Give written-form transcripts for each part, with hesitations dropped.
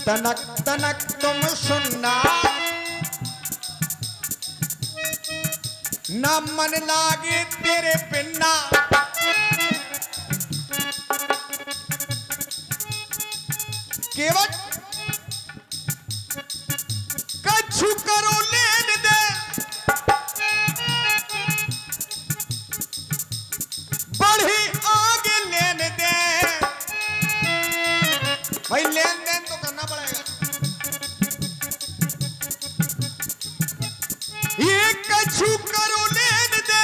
तनक तनक तुम सुनना ना मन लागे तेरे बिना। केवल कछु करो लेन दे बढ़ी आगे लेन दे। भाई लेन देन तो करना पड़ेगा। ये कछु करो लेन दे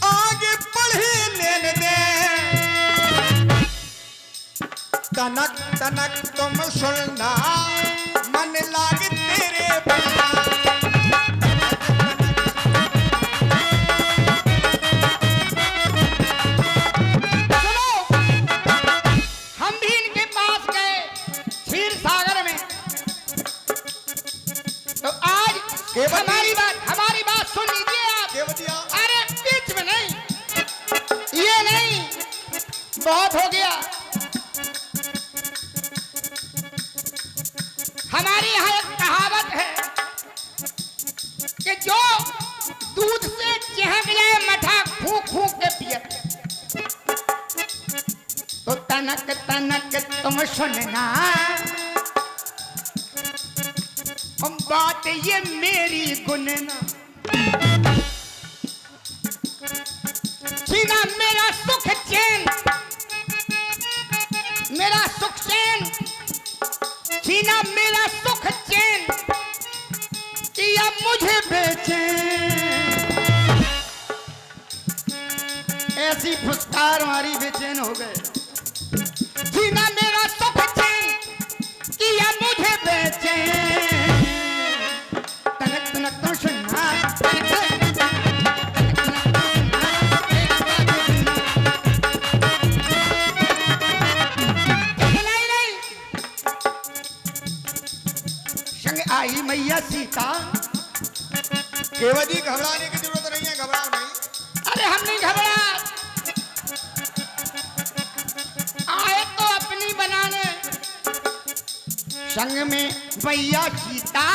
आगे बढ़ी लेन दे। तनक तनक तुम सुनना मन लागे तेरे बिना। हमारी बात सुन लीजिए आप। अरे बीच में नहीं, ये नहीं, बहुत हो गया। हमारे यहाँ एक कहावत है कि जो दूध से चहक जाए मठा फूंक फूंक के पिए। तो तनक तनक तुम सुनना बात ये मेरी गुनना। छीना मेरा सुख चैन, मेरा सुख चैन, छीना मेरा सुख चैन, किया मुझे बेचैन। ऐसी फुसकार मारी बेचैन हो गए। छीना मेरा सुख चैन, किया मुझे बेचैन। आई मैया सीता। केवल जी घबराने की जरूरत नहीं है, घबराओ नहीं। अरे हम नहीं घबरा, आए तो अपनी बनाने। संग में मैया सीता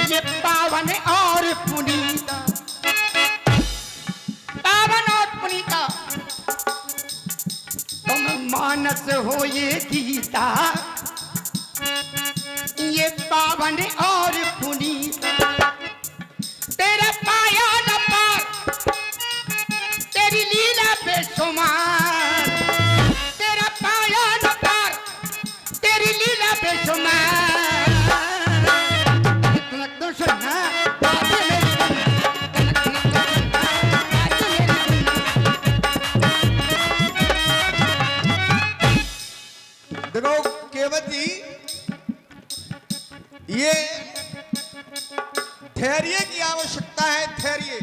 ये पावन और पुनीता, पावन और पुनीता। तुम मानस हो ये गीता, ये पावन और पुनीता। तेरा पाया न पार, तेरी लीला बेशुमार। तेरा पाया न पार, तेरी लीला बेशुमार। तो सुनना देखो केवती, ये ठहरिए की आवश्यकता है, ठहरिए।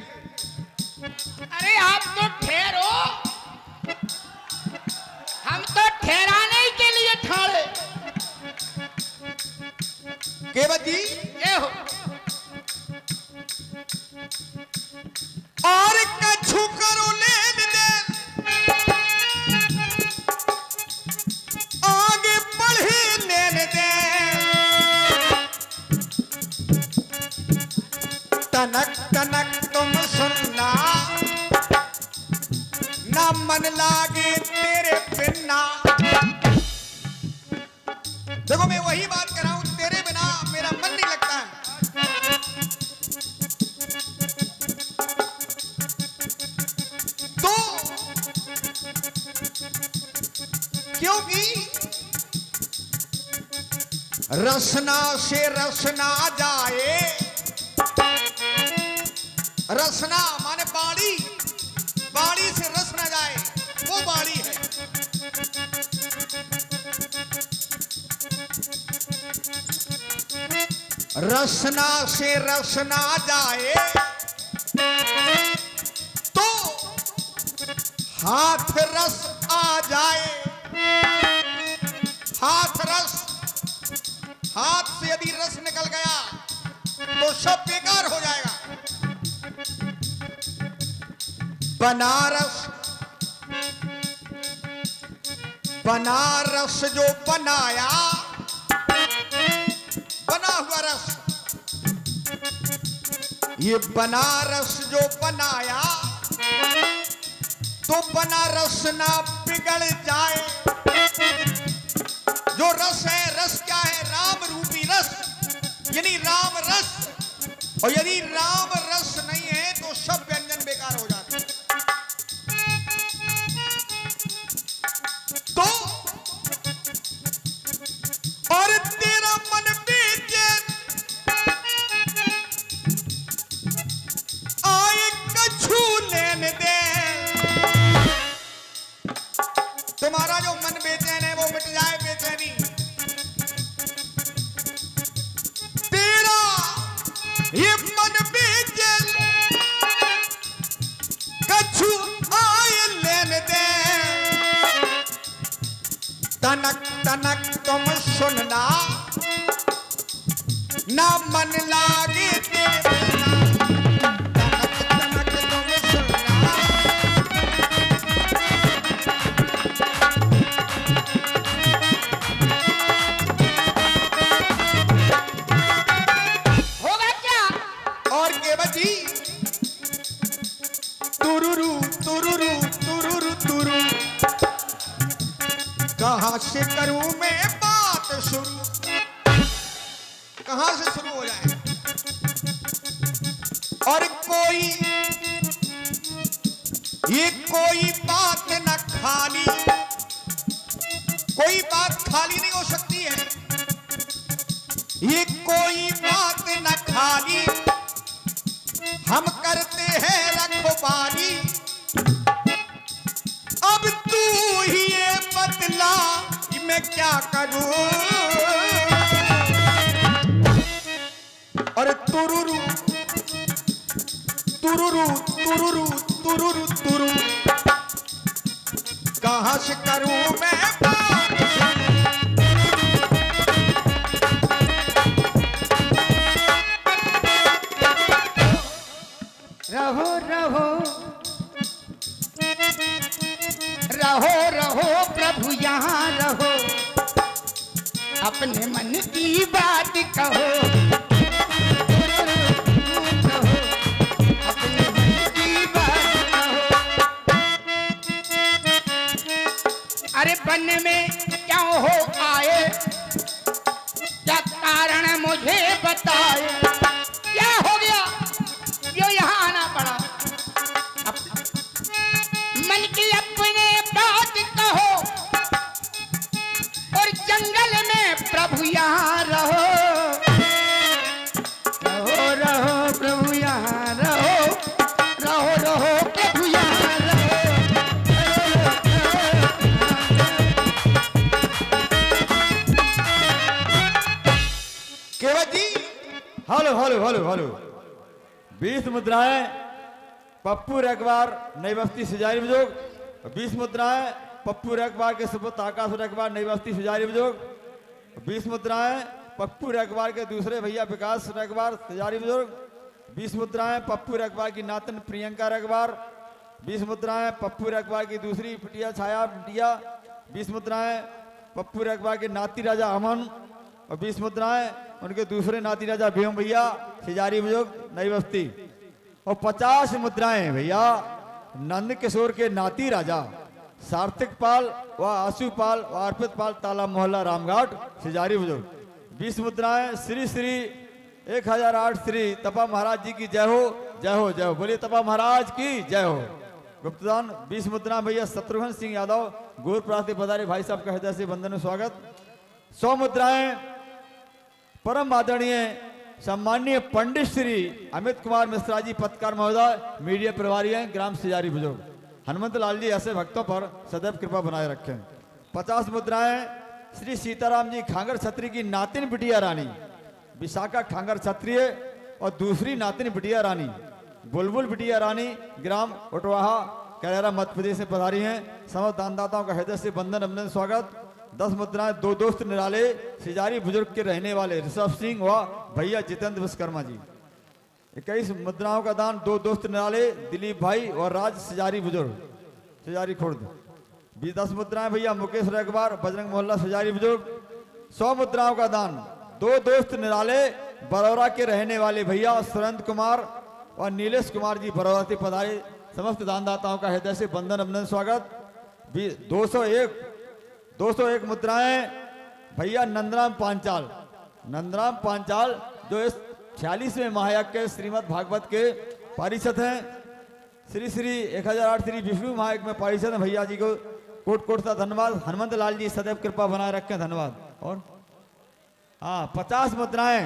अरे आप तो ठहरो, हम तो ठहराने के लिए ठाड़े। केवती ये हो और कछु करो लेन दे आगे बढ़ी लेन दे। तनक तनक तुम सुनना ना मन लागे तेरे बिना। देखो मैं वही बात कर रहा हूं, तेरे बिना मेरा मन नहीं लगता है। तो क्योंकि रसना से रसना जाए। रसना माने बाड़ी, बाड़ी से रस ना जाए, वो बाड़ी है। रसना से रसना जाए तो हाथ रस आ जाए। हाथ रस, हाथ से यदि रस निकल गया तो सब बेकार हो जाएगा। बनारस बनारस जो बनाया, बना हुआ रस, ये बनारस जो बनाया तो बनारस ना बिगड़ जाए। जो रस है, रस क्या है? राम रूपी रस, यानी राम रस। और यदि राम रस नहीं है तो सब व्यंजन बेकार हो जाते हैं। तो और तेरा मन बेचैन आए कछु लेने दे। तुम्हारा जो मन बेचैन है वो मिट जाए बेचैनी। तेरा ये मन बेचैन कछु आए लेने दे। तनक तनक तुम सुनना ना मन लागे तेरा। तनक तनक तुम सुनना होगा क्या? और केवटी तुरुरु तुरुरु तुरुरु तुरु। कहां से करूं मैं बात शुरू? कहां से शुरू हो जाए? और कोई ये कोई बात न खाली, कोई बात खाली नहीं हो सकती है। ये कोई बात न खाली, हम करते हैं रखवाली। अब तू ही ये बतला कि मैं क्या करूं? और तुरुरु तुरुरु तुरुरु तुरुरु तुरु। कहां से करूं मैं बात? रहो रहो रहो रहो प्रभु यहाँ रहो, अपने मन की बात कहो। रहो, अपने मन की बात कहो। अरे वन में क्यों हो आए, क्या कारण मुझे बताए। क्या हो गया जो यहाँ आना पड़ा? मन की अपने बात कहो, और जंगल में प्रभु यहाँ रहो। रहो रहो प्रभु यहाँ रहो, रहो रहो प्रभु यहाँ रहो। केवट जी हेलो हेलो हेलो हेलो 20 मुद्राएं पप्पू रखबार नई बस्ती सुजारी बुजुर्ग। 20 मुद्राएं पप्पू रखबार के सुपुत्र आकाश रखबार नई बस्ती सुजारी बुजुर्ग। 20 मुद्राएं पप्पू रखबार के दूसरे भैया विकास रखबार सुजारी बुजुर्ग। 20 मुद्राएं पप्पू रखबार की नातन प्रियंका रखबार। 20 मुद्राएं पप्पू रखबार की दूसरी बिटिया छाया बिटिया। 20 मुद्राएं पप्पू रखबार के नाती राजा अमन। और 20 मुद्राएं उनके दूसरे नाती राजा भीम भैया सिजारी बुजुर्ग नई बस्ती। और 50 मुद्राएं भैया नंद किशोर के नाती राजा सार्थक पाल व आशु पाल व अर्पित पाल ताला मोहल्ला रामघाट सिजारी बुजुर्ग। 20 मुद्राएं श्री श्री 1008 श्री तपा महाराज जी की जय हो जय हो जय हो। बोलिए तपा महाराज की जय हो। गुप्तदान 20 मुद्रा भैया शत्रुघ्न सिंह यादव गोरप्रास से पधारे भाई साहब का हृदय से वंदन में स्वागत। 100 मुद्राएं परम आदरणीय सम्माननीय पंडित श्री अमित कुमार मिश्रा जी पत्रकार महोदय मीडिया प्रभारी हैं ग्राम सिजारी बुजुर्ग। हनुमंत लाल जी ऐसे भक्तों पर सदैव कृपा बनाए रखें। 50 मुद्राएं श्री सीताराम जी खांगर छत्री की नातिन बिटिया रानी विशाखा खांगर क्षत्रिय और दूसरी नातिन बिटिया रानी बुलबुल बिटिया रानी ग्राम उटवाहा कैरारा मध्य प्रदेश से पधारी हैं। समस्त दानदाताओं का हृदय से वंदन अभिनंदन स्वागत। 10 मुद्राएं दो दोस्त निराले सिजारी बुजुर्ग के रहने वाले ऋषभ सिंह व भैया जितेंद्र विश्वकर्मा जी। 21 मुद्राओं का दान दो दोस्त निराले दिलीप भाई और राज सिजारी बुजुर्ग सिजारी खुर्द। 10 मुद्राएं भैया मुकेश रेगवार बजरंग मोहल्ला सजारी बुजुर्ग। 100 मुद्राओं का दान 2 दोस्त निराले बरौरा के रहने वाले भैया सुरेंद्र कुमार और नीलेश कुमार जी बरौरा से पधारे। समस्त दानदाताओं का हृदय से बंधन अभिनंदन स्वागत। 201 मुद्राएं भैया नंदराम पांचाल जो इस 46वें महायज्ञ के श्रीमद् भागवत के पारिषद हैं। श्री 1008 श्री विष्णु महायज्ञ में पारिषद हैं भैया जी को कोट कोट सा धन्यवाद। हनुमंत लाल जी सदैव कृपा बनाए रखें, धन्यवाद। और हाँ 50 मुद्राएं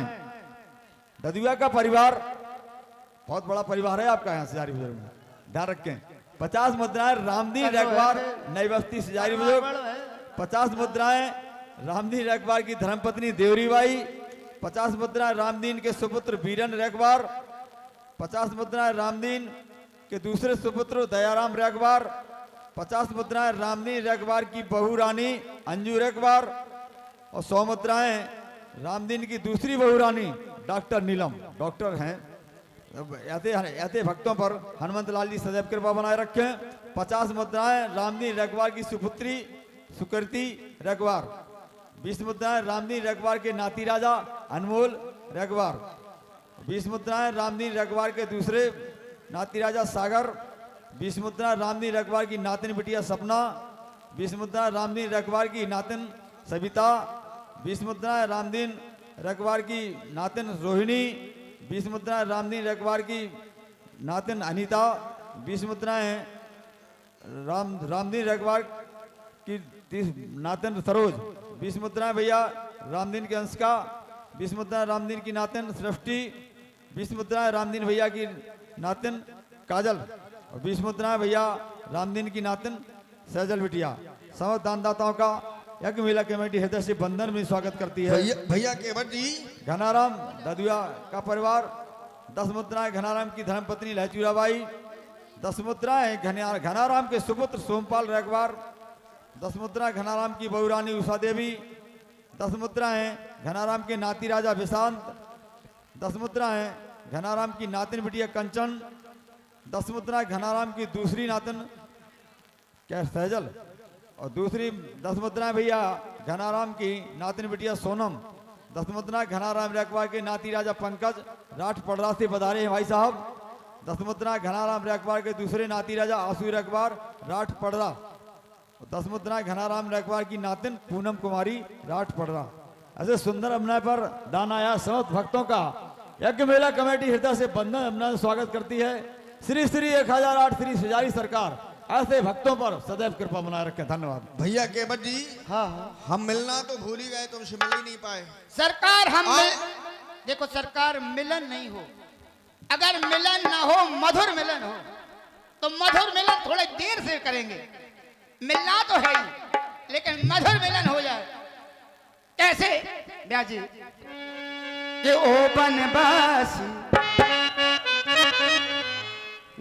ददुआ का परिवार, बहुत बड़ा परिवार है आपका यहाँ सजारी बुजुर्ग में, ध्यान रखें। 50 मुद्राएं रामदीन रेगवार नई बस्ती सजारी बुजुर्ग। 50 मुद्राएं रामदीन रेगवार की धर्मपत्नी देवरी बाई। 50 मुद्राएं रामदीन के सुपुत्र बीरन रेगवार। 50 मुद्राएं रामदीन के दूसरे सुपुत्र दयाराम रेगवार। 50 मुद्राएं रामदीन रेगवार की बहू रानी अंजू रेगवार। और 100 मुद्राएं रामदीन की दूसरी बहू रानी डॉक्टर नीलम, डॉक्टर हैं। ऐसे भक्तों पर हनुमंत लाल जी सदैव कृपा बनाए रखें। 50 मुद्राएं रामदीन रेगवार की सुपुत्री सुकृति रेगवार। 20 मुद्राएं रामदीन रेगवार के नाती राजा अनमोल रेगवार। 20 मुद्राएं रामदीन रेगवार के दूसरे नाती राजा सागर। 20 मुद्राएं रामदीन रेगवार की नातिन बिटिया सपना। 20 मुद्राएं रामदीन रेगवार की नातिन सविता। 20 मुद्राएं रामदीन रेगवार की नातिन रोहिणी। 20 मुद्राएं रामदीन रेगवार की नातिन अनीता। 20 मुद्राएं रामदीन रेगवार की नातिन सरोज। 20 मुद्राएं भैया रामदीन के अंश का। 20 मुद्राएं रामदीन की नातिन सृष्टि। 20 मुद्राएं रामदीन भैया की नातिन काजल। और 20 मुद्राएं भैया रामदीन की नातिन सैजल बिटिया। समस्त दानदाताओं का यज्ञ मेला कमेटी हृदय से बंधन में स्वागत करती है। भैया केवट जी घनाराम ददुआ का परिवार। 10 मुद्राएं घनाराम की धर्मपत्नी लहचूराबाई। 10 मुद्राएं घनाराम के सुपुत्र सोमपाल रेगवार। 10 मुद्राएं घनाराम की बहू रानी उषा देवी। 10 मुद्राएं घनाराम के नाती राजा विशांत। 10 मुद्राएं घनाराम की नातिन बिटिया कंचन। 10 मुद्राएं घनाराम की दूसरी नातिन क्या सैजल। और दूसरी 10 मुद्राएं भैया घनाराम की नातिन बिटिया सोनम। 10 मुद्राएं घनाराम रेगवार के नाती राजा पंकज राठ पड़रा से पधारे हैं भाई साहब। 10 मुद्राएं घनाराम रेगवार के दूसरे नाती राजा आसू रेगवार राठ पड़रा। 10 मुद्राएं घनाराम रेगवार की नातिन पूनम कुमारी राठ पड़रा। ऐसे सुंदर अभिनय पर दान आया समस्त भक्तों का यज्ञ मेला कमेटी हृदय से बंधन अभिनंदन स्वागत करती है। श्री 1008 श्री सजारी सरकार ऐसे भक्तों पर सदैव कृपा बनाए रखें, धन्यवाद। भैया केवट जी हाँ हम मिलना तो भूल ही गए, तुमसे मिल ही नहीं पाए। सरकार देखो सरकार मिलन नहीं हो, अगर मिलन ना हो मधुर मिलन हो तो मधुर मिलन थोड़े देर से करेंगे। मिलना तो है ही लेकिन मधुर मिलन हो जाए। कैसे ब्याह जी कि ओ बनवासी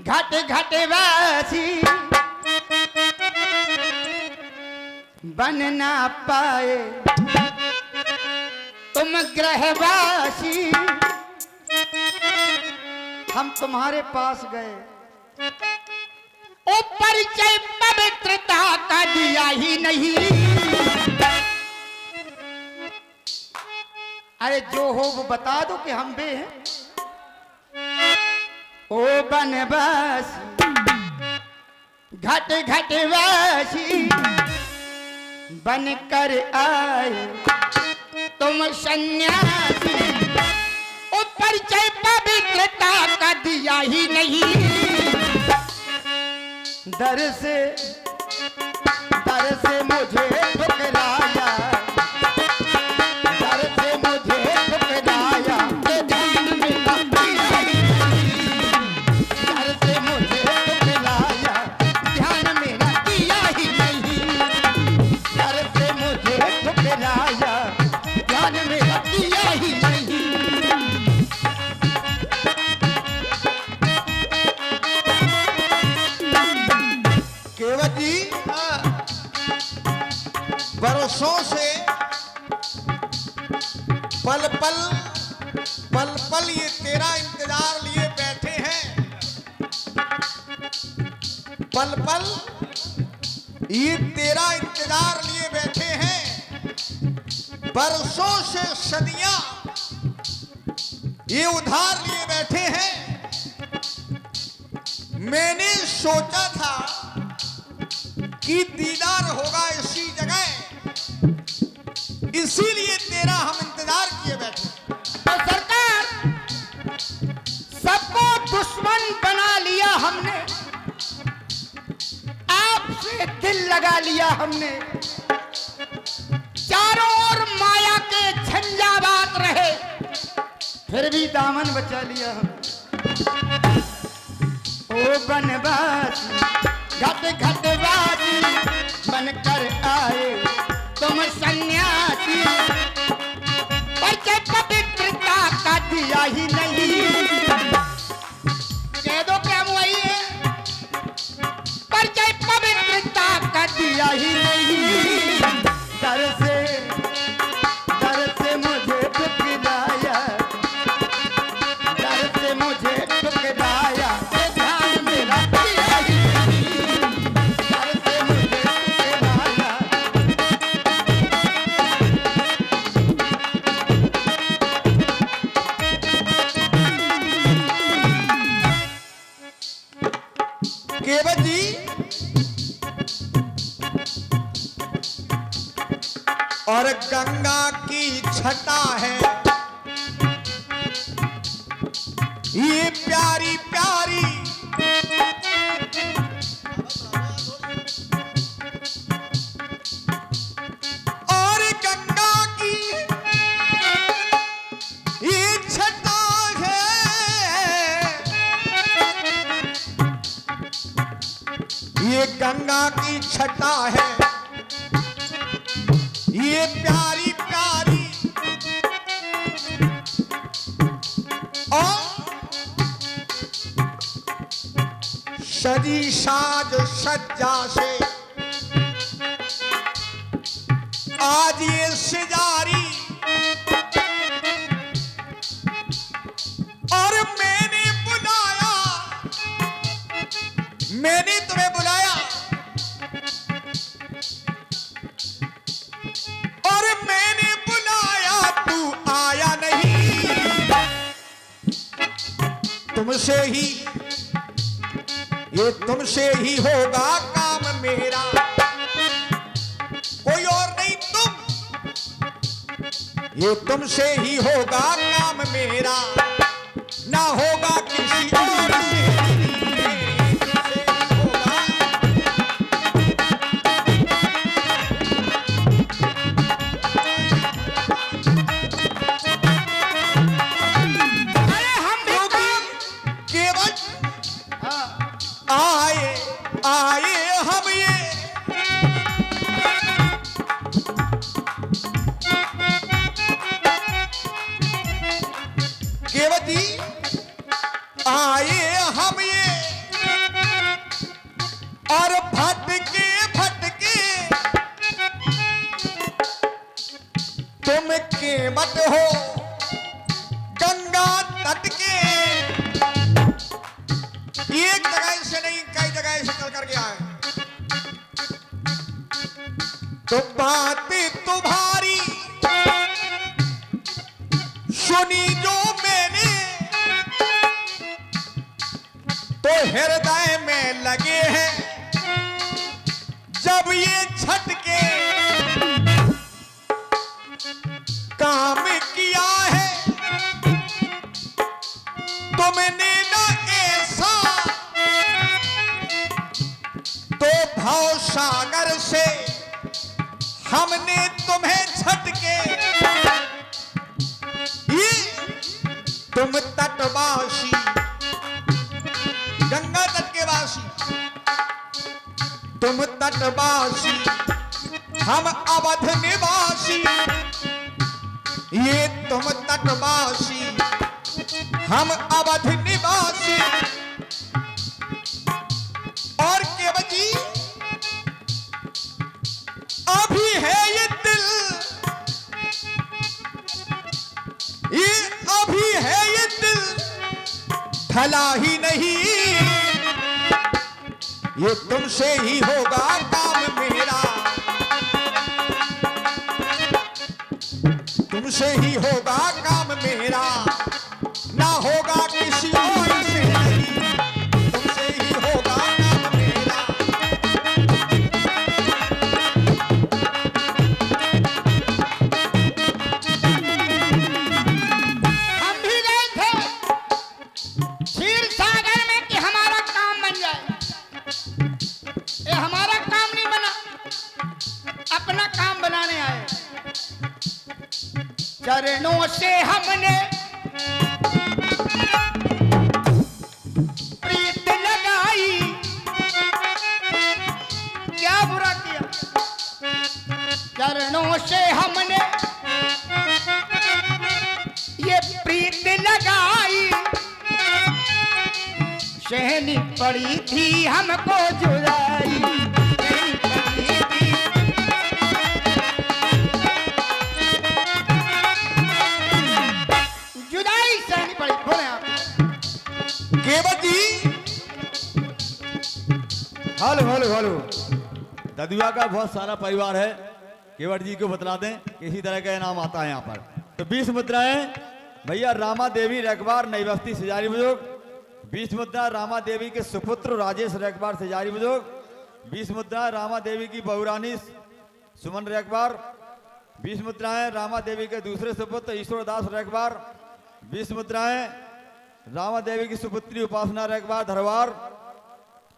घट घट वासी बन ना पाए तुम ग्रहवासी। हम तुम्हारे पास गए ओ परिचय पवित्रता का दिया ही नहीं। अरे जो हो वो बता दो कि हम बे हैं। ओ बनवासी घट घट वासी बन कर आए तुम सन्यासी। ओ परिचय पवित्रता का दिया ही नहीं। डर से मुझे ठुकराया, डर से मुझे ठुकराया ये ध्यान मेरा दिया ही नहीं। डर से मुझे ठुकराया ध्यान मेरा दिया ही नहीं। डर से मुझे ठुकराया ध्यान मेरा दिया ही नहीं। केवट जी बरसों से पल पल ये तेरा इंतजार लिए बैठे हैं। पल पल ये तेरा इंतजार लिए बैठे हैं बरसों से सदियां, ये उधार लिए बैठे हैं। मैंने सोचा था कि दीदार होगा इसी जगह, इसीलिए तेरा हम इंतजार किए बैठे। तो सरकार, सबको दुश्मन बना लिया हमने, आपसे दिल लगा लिया हमने, चारों ओर माया के झंझावात रहे, फिर भी दामन बचा लिया हम। ओ बनवासी घट घट वासी बनकर आए तुम सन्यासी, परिचय पवित्रता का दिया ही नहीं। कह दो क्या वही है, परिचय पवित्रता का दिया ही नहीं। डर से मुझे ठुकराया, डर से मुझे ठुकराया, ध्यान मेरा दिया ही नहीं। डर से मुझे ठुकराया। केवट जी, और गंगा की छटा है ये प्यारी प्यारी, और गंगा की ये छटा है, ये गंगा की छटा है, ये प्यारी प्यारी, और सजी साज सज्जा से आज ये सिजारी, और मैंने बुलाया, मैंने तुम्हें बुलाया, और मैंने बुलाया तू आया नहीं। तुमसे ही, ये तुमसे ही होगा काम मेरा, कोई और नहीं तुम, ये तुमसे ही होगा काम मेरा, ना होगा किसी और से, तुमसे ही होगा। अरे हम भी केवल हाँ, आए आए हम ये केवटी, आए हम ये, और भटके भटके तुम केवट हो गंगा तट के, एक जगह से नहीं कई जगह से चल करके आए। तो बातें तुम्हारी सुनी जो मैंने, तो हृदय में लगे हैं जब ये झटके, काम किया है तुमने ना ऐसा, तो भाव सागर से हमने तुम्हें झटके, ये तुम तटवासी, गंगा तट के वासी, तुम तटवासी, हम अवध निवासी, ये तुम तटवासी, हम अवध निवासी। और केवट जी, अभी है ये दिल, ये अभी है ये दिल, ढला ही नहीं, ये तुमसे ही होगा काम मेरा, तुमसे ही होगा काम मेरा, ना होगा किसी और से नहीं, तुमसे ही होगा काम मेरा। हम भी गए थे क्षीर सागर में कि हमारा काम बन जाए। ये हमारा काम नहीं बना, अपना काम बनाने आए। चरणों से हमने प्रीत लगाई, क्या बुरा किया। चरणों से हमने ये प्रीत लगाई, सहनी पड़ी थी हमको जुदाई, सहनी पड़ी थी। जुदाई सहनी पड़ी। बोले आप। केवट जी, हेलो हेलो हेलो। ददुआ का बहुत सारा परिवार है, केवट जी को बतला दें कि इसी तरह का इनाम आता है यहाँ पर। तो 20 मुद्राएं भैया रामा देवी रखबार नई बस्ती सिजारी बुजुर्ग, 20 मुद्रा रामा देवी के सुपुत्र राजेश रखबार सिजारी बुजुर्ग, 20 मुद्रा रामा देवी की बहुरानी सुमन रखबार, 20 मुद्राएं रामा देवी के दूसरे सुपुत्र ईश्वरदास रखबार, 20 मुद्राएं रामा देवी की सुपुत्री उपासना रखबार धरवार,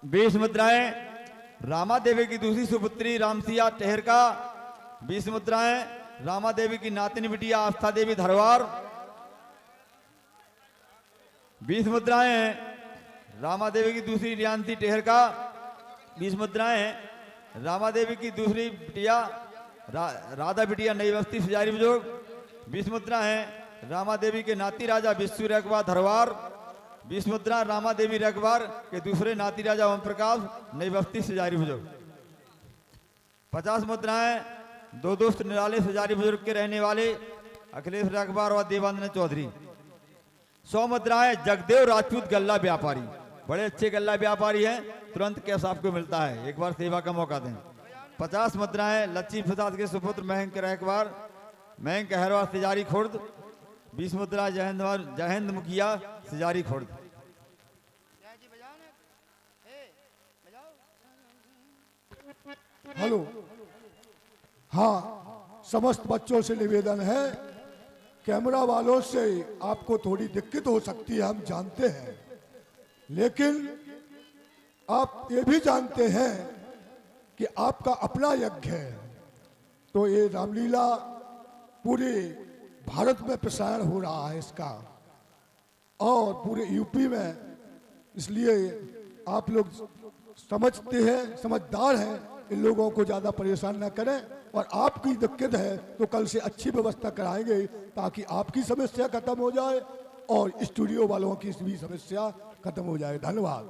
20 मुद्राएं रामा देवी की दूसरी सुपुत्री रामसिया टेहरका, 20 मुद्राएं रामा देवी की नातिनी बिटिया आस्था देवी धरवार, 20 मुद्राएं रामा देवी की दूसरी रियांती टेहरका, 20 मुद्राएं रामा देवी की दूसरी बिटिया राधा बिटिया नई बस्ती सिजारी बुजुर्ग, 20 मुद्राएं रामा देवी के नाती राजा विश्व रखबार धरवार, 20 मुद्रा रामा देवी रखबार के दूसरे नाती राजा ओम प्रकाश नई बस्ती सिजारी बुजुर्ग, 50 मुद्राएं दो दोस्त निराले सिजारी बुजुर्ग के रहने वाले अखिलेश रखबार और देवानंद चौधरी, 100 मुद्राएं जगदेव राजपूत गल्ला व्यापारी, बड़े अच्छे गल्ला व्यापारी हैं, तुरंत कैश आपको मिलता है, एक बार सेवा का मौका दें। 50 मुद्राएं लक्ष्मी प्रसाद के सुपुत्र महंक रखबार महंक हरवार सिजारी खुर्द, 20 मुद्रा जयहिंद मुखिया सिजारी खुर्द। हेलो, हाँ, समस्त बच्चों से निवेदन है, कैमरा वालों से आपको थोड़ी दिक्कत हो सकती है, हम जानते हैं, लेकिन आप ये भी जानते हैं कि आपका अपना यज्ञ है। तो ये रामलीला पूरे भारत में प्रसारण हो रहा है इसका, और पूरे यूपी में, इसलिए आप लोग समझते हैं, समझदार हैं, इन लोगों को ज़्यादा परेशान ना करें। और आपकी दिक्कत है तो कल से अच्छी व्यवस्था कराएंगे ताकि आपकी समस्या खत्म हो जाए और स्टूडियो वालों की भी समस्या खत्म हो जाए। धन्यवाद।